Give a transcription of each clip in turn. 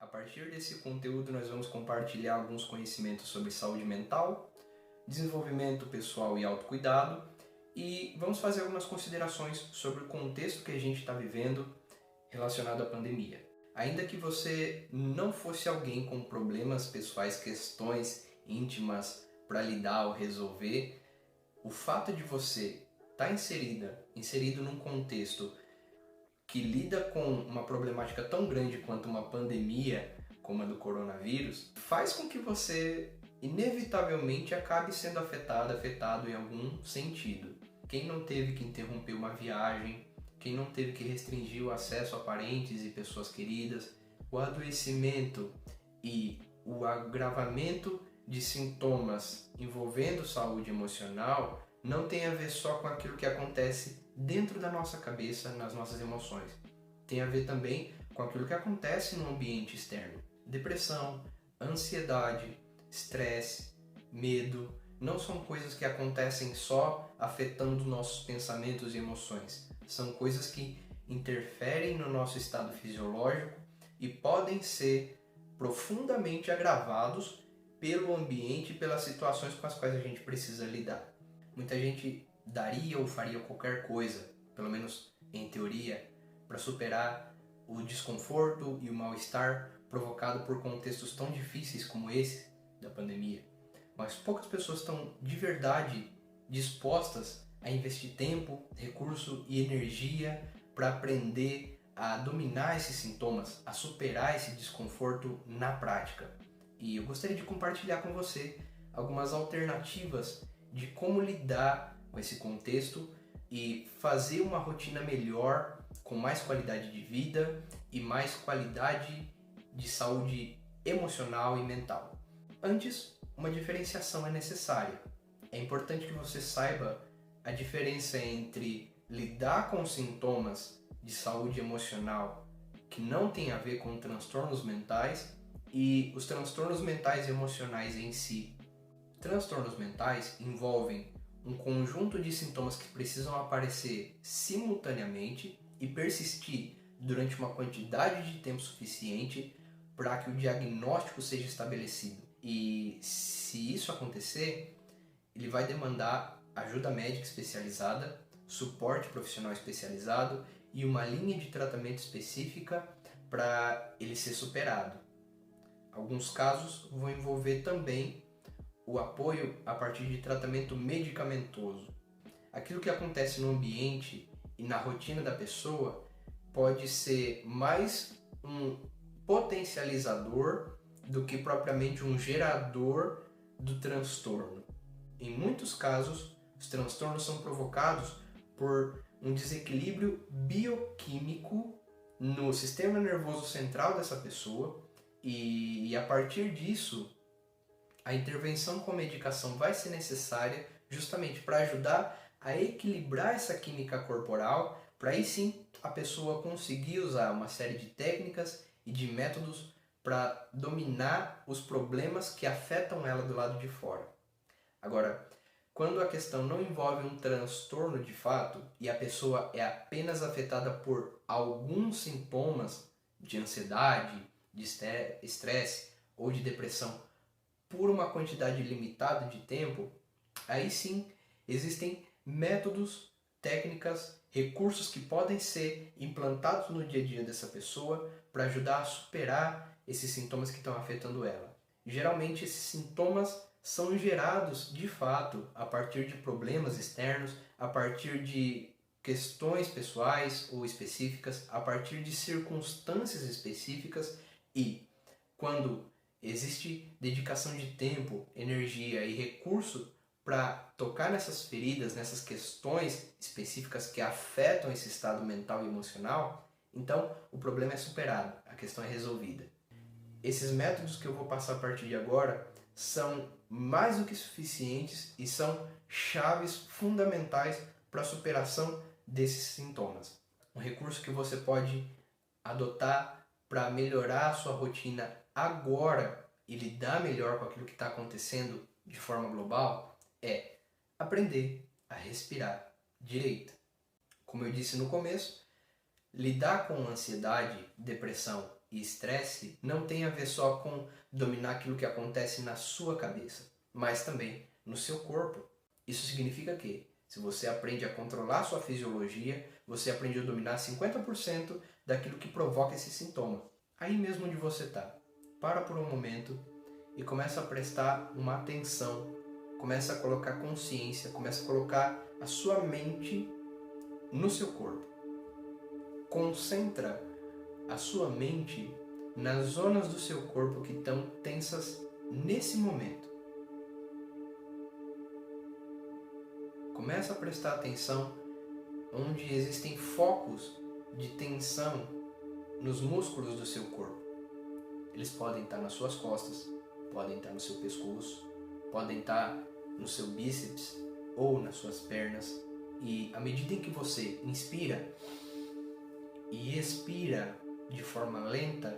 A partir desse conteúdo, nós vamos compartilhar alguns conhecimentos sobre saúde mental, desenvolvimento pessoal e autocuidado, e vamos fazer algumas considerações sobre o contexto que a gente está vivendo relacionado à pandemia. Ainda que você não fosse alguém com problemas pessoais, questões íntimas para lidar ou resolver, o fato de você estar inserido num contexto que lida com uma problemática tão grande quanto uma pandemia, como a do coronavírus, faz com que você inevitavelmente acabe sendo afetado em algum sentido. Quem não teve que interromper uma viagem, quem não teve que restringir o acesso a parentes e pessoas queridas, o adoecimento e o agravamento de sintomas envolvendo saúde emocional não tem a ver só com aquilo que acontece dentro da nossa cabeça, nas nossas emoções. Tem a ver também com aquilo que acontece no ambiente externo. Depressão, ansiedade, estresse, medo, não são coisas que acontecem só afetando nossos pensamentos e emoções. São coisas que interferem no nosso estado fisiológico e podem ser profundamente agravados pelo ambiente e pelas situações com as quais a gente precisa lidar. Muita gente daria ou faria qualquer coisa, pelo menos em teoria, para superar o desconforto e o mal-estar provocado por contextos tão difíceis como esse da pandemia. Mas poucas pessoas estão de verdade dispostas a investir tempo, recurso e energia para aprender a dominar esses sintomas, a superar esse desconforto na prática. E eu gostaria de compartilhar com você algumas alternativas de como lidar com esse contexto e fazer uma rotina melhor, com mais qualidade de vida e mais qualidade de saúde emocional e mental. Antes, uma diferenciação é necessária. É importante que você saiba a diferença entre lidar com sintomas de saúde emocional que não tem a ver com transtornos mentais e os transtornos mentais e emocionais em si. Transtornos mentais envolvem um conjunto de sintomas que precisam aparecer simultaneamente e persistir durante uma quantidade de tempo suficiente para que o diagnóstico seja estabelecido. E se isso acontecer, ele vai demandar ajuda médica especializada, suporte profissional especializado e uma linha de tratamento específica para ele ser superado. Alguns casos vão envolver também o apoio a partir de tratamento medicamentoso. Aquilo que acontece no ambiente e na rotina da pessoa pode ser mais um potencializador do que propriamente um gerador do transtorno. Em muitos casos, os transtornos são provocados por um desequilíbrio bioquímico no sistema nervoso central dessa pessoa e a partir disso a intervenção com medicação vai ser necessária justamente para ajudar a equilibrar essa química corporal, para aí sim a pessoa conseguir usar uma série de técnicas e de métodos para dominar os problemas que afetam ela do lado de fora. Agora, quando a questão não envolve um transtorno de fato e a pessoa é apenas afetada por alguns sintomas de ansiedade, de estresse ou de depressão por uma quantidade limitada de tempo, aí sim existem métodos, técnicas, recursos que podem ser implantados no dia a dia dessa pessoa para ajudar a superar esses sintomas que estão afetando ela. Geralmente esses sintomas são gerados de fato a partir de problemas externos, a partir de questões pessoais ou específicas, a partir de circunstâncias específicas e quando existe dedicação de tempo, energia e recurso para tocar nessas feridas, nessas questões específicas que afetam esse estado mental e emocional, então o problema é superado, a questão é resolvida. Esses métodos que eu vou passar a partir de agora são mais do que suficientes e são chaves fundamentais para a superação desses sintomas. Um recurso que você pode adotar para melhorar a sua rotina agora e lidar melhor com aquilo que está acontecendo de forma global é aprender a respirar direito. Como eu disse no começo, lidar com ansiedade, depressão e estresse não tem a ver só com dominar aquilo que acontece na sua cabeça, mas também no seu corpo. Isso significa que, se você aprende a controlar sua fisiologia, você aprende a dominar 50% daquilo que provoca esse sintoma. Aí mesmo onde você está, para por um momento e começa a prestar uma atenção, começa a colocar consciência, começa a colocar a sua mente no seu corpo. Concentra a sua mente nas zonas do seu corpo que estão tensas nesse momento. Começa a prestar atenção onde existem focos de tensão nos músculos do seu corpo. Eles podem estar nas suas costas, podem estar no seu pescoço, podem estar no seu bíceps ou nas suas pernas. E à medida em que você inspira e expira de forma lenta,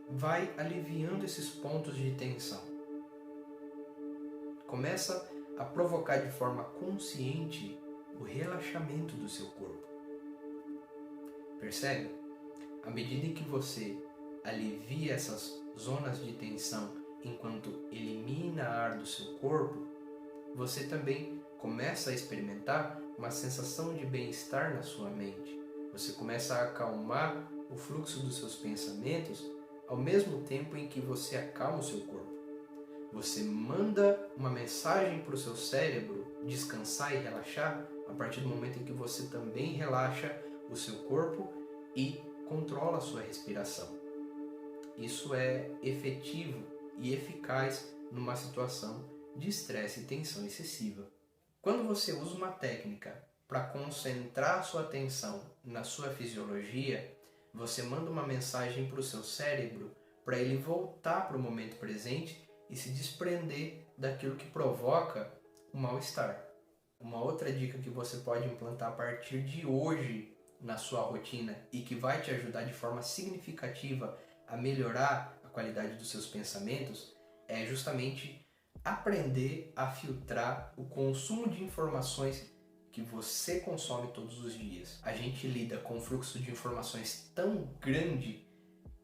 vai aliviando esses pontos de tensão. Começa a provocar de forma consciente o relaxamento do seu corpo. Percebe? À medida em que você alivia essas zonas de tensão enquanto elimina ar do seu corpo, você também começa a experimentar uma sensação de bem-estar na sua mente. Você começa a acalmar o fluxo dos seus pensamentos ao mesmo tempo em que você acalma o seu corpo. Você manda uma mensagem para o seu cérebro descansar e relaxar a partir do momento em que você também relaxa o seu corpo e controla a sua respiração. Isso é efetivo e eficaz numa situação de estresse e tensão excessiva. Quando você usa uma técnica para concentrar sua atenção na sua fisiologia, você manda uma mensagem para o seu cérebro para ele voltar para o momento presente e se desprender daquilo que provoca o mal-estar. Uma outra dica que você pode implantar a partir de hoje na sua rotina e que vai te ajudar de forma significativa a melhorar a qualidade dos seus pensamentos é justamente aprender a filtrar o consumo de informações que você consome todos os dias. A gente lida com um fluxo de informações tão grande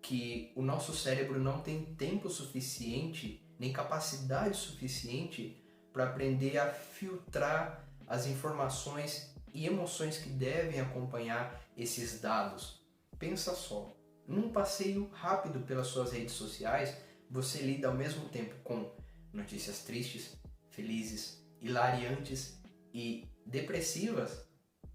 que o nosso cérebro não tem tempo suficiente, nem capacidade suficiente para aprender a filtrar as informações e emoções que devem acompanhar esses dados. Pensa só, num passeio rápido pelas suas redes sociais, você lida ao mesmo tempo com notícias tristes, felizes, hilariantes e depressivas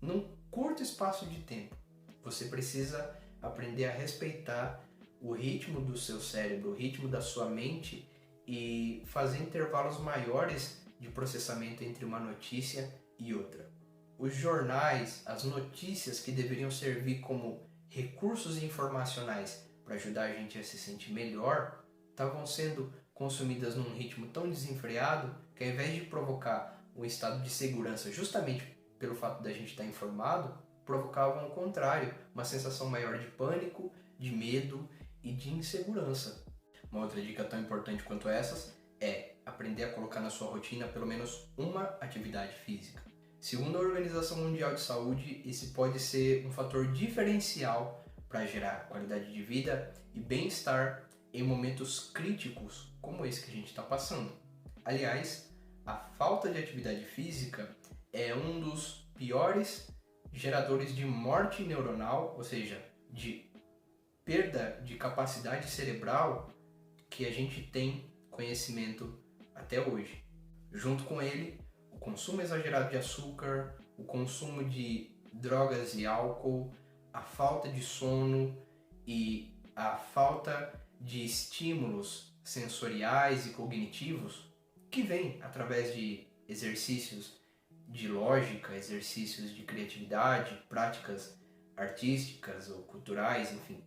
num curto espaço de tempo. Você precisa aprender a respeitar o ritmo do seu cérebro, o ritmo da sua mente e fazer intervalos maiores de processamento entre uma notícia e outra. Os jornais, as notícias que deveriam servir como recursos informacionais para ajudar a gente a se sentir melhor, estavam sendo consumidas num ritmo tão desenfreado que, ao invés de provocar um estado de segurança justamente pelo fato da gente estar informado, provocavam o contrário, uma sensação maior de pânico, de medo e de insegurança. Uma outra dica tão importante quanto essas é aprender a colocar na sua rotina pelo menos uma atividade física. Segundo a Organização Mundial de Saúde, esse pode ser um fator diferencial para gerar qualidade de vida e bem-estar em momentos críticos como esse que a gente está passando. Aliás, a falta de atividade física é um dos piores geradores de morte neuronal, ou seja, de perda de capacidade cerebral que a gente tem conhecimento até hoje. Junto com ele, o consumo exagerado de açúcar, o consumo de drogas e álcool, a falta de sono e a falta de estímulos sensoriais e cognitivos que vêm através de exercícios de lógica, exercícios de criatividade, práticas artísticas ou culturais, enfim.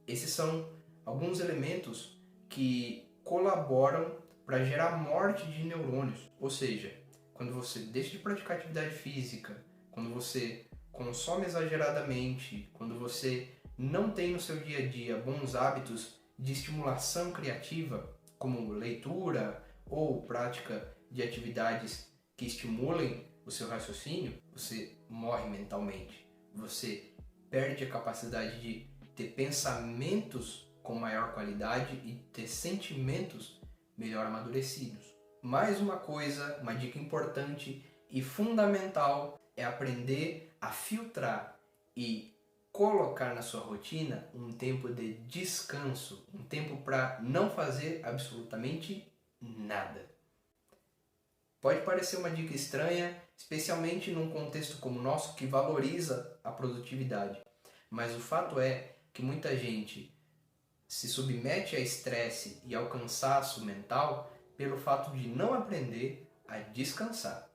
Esses são alguns elementos que colaboram para gerar morte de neurônios, ou seja, quando você deixa de praticar atividade física, quando você consome exageradamente, quando você não tem no seu dia a dia bons hábitos de estimulação criativa, como leitura ou prática de atividades que estimulem o seu raciocínio, você morre mentalmente, você perde a capacidade de ter pensamentos com maior qualidade e ter sentimentos melhor amadurecidos. Mais uma coisa, uma dica importante e fundamental é aprender a filtrar e colocar na sua rotina um tempo de descanso, um tempo para não fazer absolutamente nada. Pode parecer uma dica estranha, especialmente num contexto como o nosso que valoriza a produtividade, mas o fato é que muita gente se submete a estresse e ao cansaço mental pelo fato de não aprender a descansar.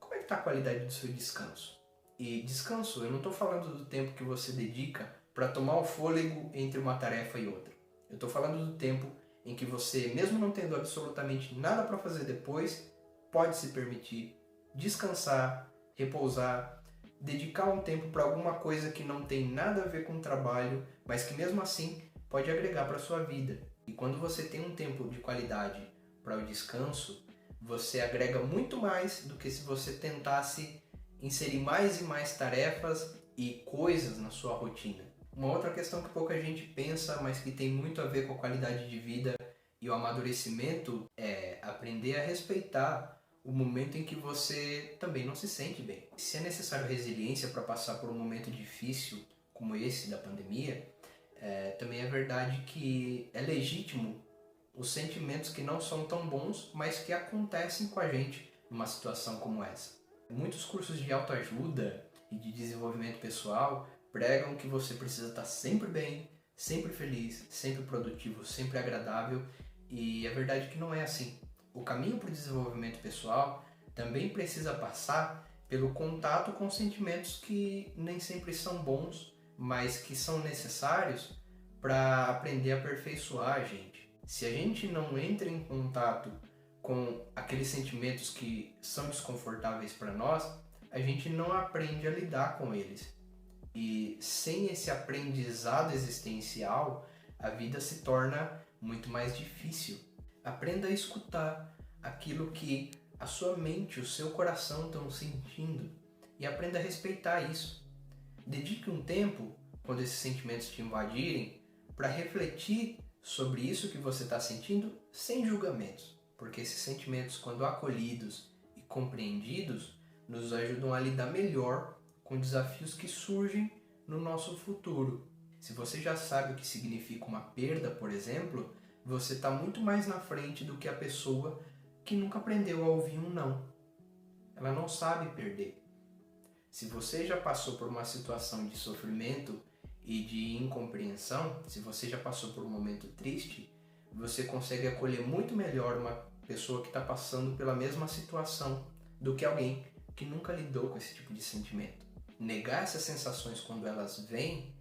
Como é que está a qualidade do seu descanso? E descanso, eu não estou falando do tempo que você dedica para tomar o fôlego entre uma tarefa e outra. Eu estou falando do tempo em que você, mesmo não tendo absolutamente nada para fazer depois, pode se permitir descansar, repousar, dedicar um tempo para alguma coisa que não tem nada a ver com o trabalho, mas que mesmo assim pode agregar para a sua vida. E quando você tem um tempo de qualidade para o descanso, você agrega muito mais do que se você tentasse inserir mais e mais tarefas e coisas na sua rotina. Uma outra questão que pouca gente pensa, mas que tem muito a ver com a qualidade de vida e o amadurecimento, é aprender a respeitar o momento em que você também não se sente bem. Se é necessário resiliência para passar por um momento difícil como esse da pandemia, também é verdade que é legítimo os sentimentos que não são tão bons, mas que acontecem com a gente numa situação como essa. Muitos cursos de autoajuda e de desenvolvimento pessoal pregam que você precisa estar sempre bem, sempre feliz, sempre produtivo, sempre agradável, e a verdade é que não é assim. O caminho para o desenvolvimento pessoal também precisa passar pelo contato com sentimentos que nem sempre são bons, mas que são necessários para aprender a aperfeiçoar a gente. Se a gente não entra em contato com aqueles sentimentos que são desconfortáveis para nós, a gente não aprende a lidar com eles. E sem esse aprendizado existencial, a vida se torna muito mais difícil. Aprenda a escutar aquilo que a sua mente, o seu coração estão sentindo e aprenda a respeitar isso. Dedique um tempo, quando esses sentimentos te invadirem, para refletir sobre isso que você está sentindo sem julgamentos, porque esses sentimentos, quando acolhidos e compreendidos, nos ajudam a lidar melhor com desafios que surgem no nosso futuro. Se você já sabe o que significa uma perda, por exemplo, você está muito mais na frente do que a pessoa que nunca aprendeu a ouvir um não. Ela não sabe perder. Se você já passou por uma situação de sofrimento e de incompreensão, se você já passou por um momento triste, você consegue acolher muito melhor uma pessoa que está passando pela mesma situação do que alguém que nunca lidou com esse tipo de sentimento. Negar essas sensações quando elas vêm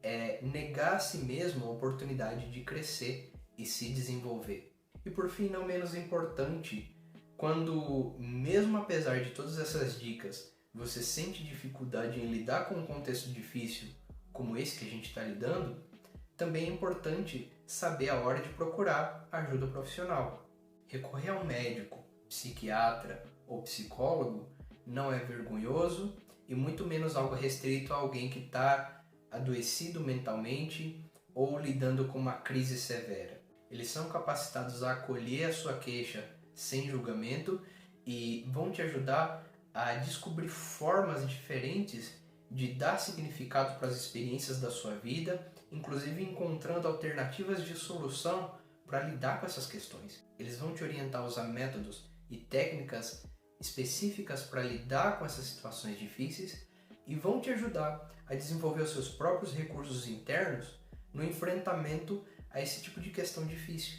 é negar a si mesmo a oportunidade de crescer e se desenvolver. E por fim, não menos importante, quando, mesmo apesar de todas essas dicas, você sente dificuldade em lidar com um contexto difícil como esse que a gente está lidando, também é importante saber a hora de procurar ajuda profissional. Recorrer a um médico, psiquiatra ou psicólogo não é vergonhoso e muito menos algo restrito a alguém que está adoecido mentalmente ou lidando com uma crise severa. Eles são capacitados a acolher a sua queixa sem julgamento e vão te ajudar a descobrir formas diferentes de dar significado para as experiências da sua vida, inclusive encontrando alternativas de solução para lidar com essas questões. Eles vão te orientar a usar métodos e técnicas específicas para lidar com essas situações difíceis e vão te ajudar a desenvolver os seus próprios recursos internos no enfrentamento a esse tipo de questão difícil.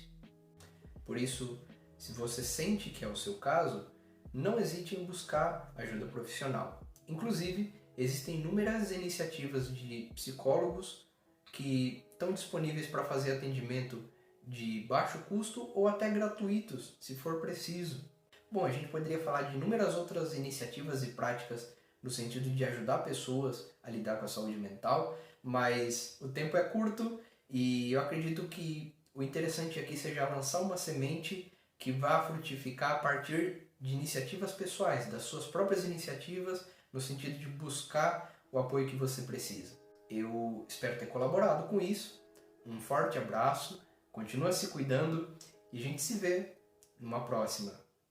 Por isso, se você sente que é o seu caso, não hesite em buscar ajuda profissional. Inclusive, existem inúmeras iniciativas de psicólogos que estão disponíveis para fazer atendimento de baixo custo ou até gratuitos, se for preciso. Bom, a gente poderia falar de inúmeras outras iniciativas e práticas no sentido de ajudar pessoas a lidar com a saúde mental, mas o tempo é curto e eu acredito que o interessante aqui seja lançar uma semente que vá frutificar a partir de iniciativas pessoais, das suas próprias iniciativas, no sentido de buscar o apoio que você precisa. Eu espero ter colaborado com isso. Um forte abraço, continua se cuidando e a gente se vê numa próxima.